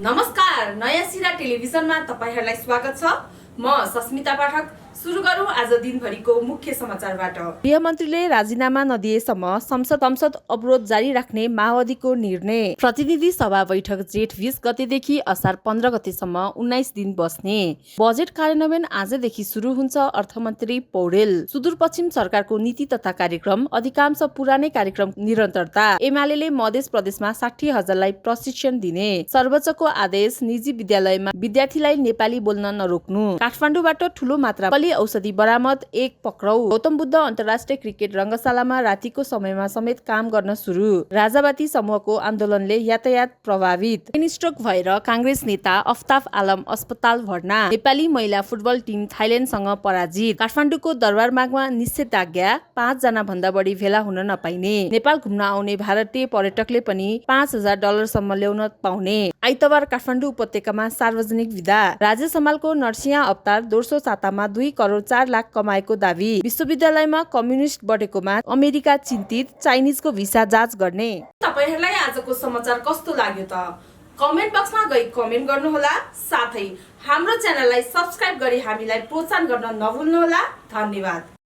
नमस्कार, नयाँ सिरा टेलिभिजनमा तपाईहरुलाई स्वागत छ। म सस्मिता पाठक। सुरु गरौं आज दिनभरिको मुख्य समाचारबाट। गृहमन्त्रीले राजीनामा नदिएसम्म संसद अवरोध जारी राख्ने माओवादीको निर्णय। प्रतिनिधि सभा बैठक जेठ 20 गतेदेखि असार 15 गतेसम्म 19 दिन बस्ने। बजेट कार्यान्वयन आजदेखि सुरु हुन्छ। अर्थमन्त्री पौडेल। सुदूरपश्चिम सरकारको नीति तथा कार्यक्रम, अधिकांश पुरानै कार्यक्रम निरन्तरता। एमाले मधेस प्रदेशमा 60,000लाई प्रशिक्षण दिने। सर्वोच्चको आदेश, निजी विद्यालयमा विद्यार्थीलाई नेपाली बोल्न नरोक्नु। काठमाडौँबाट ठूलो मात्रा औषधि बरामद, 1 पक्राउ। गौतम बुद्ध अन्तर्राष्ट्रिय क्रिकेट रङ्गशालामा रातिको समयमा समेत काम गर्न सुरु। राजावादी समूहको आन्दोलनले यातायात प्रभावित। ब्रेन स्ट्रोक भएर कांग्रेस नेता अफ्ताफ आलम अस्पताल भर्ना। नेपाली महिला फुटबल टिम थाइल्याण्डसँग पराजित। काठमाडौँको दरबारबागमा निषेधाज्ञा, 5 जना भन्दा बढी भेला हुन नपाइने। नेपाल घुम्न आउने भारतीय पर्यटकले पनि $5,000 सम्म ल्याउन पाउने। आइतबार काठमाडौँ उपत्यकामा सार्वजनिक विदा। राजेश हमालको नरसिंह अवतार दोस्रो सातामा 2 करोड 4 लाख कमाएको दावी। विश्वविद्यालयमा कम्युनिस्ट बढेकोमा अमेरिका चिन्तित, चाइनिजको भिसा जाँच गर्ने। तपाईहरुलाई आजको समाचार कस्तो लाग्यो त? कमेन्ट बक्समा गई कमेन्ट गर्नुहोला। साथै हाम्रो च्यानललाई सब्स्क्राइब गरी हामीलाई प्रोत्साहन गर्न नभुल्नुहोला। धन्यवाद।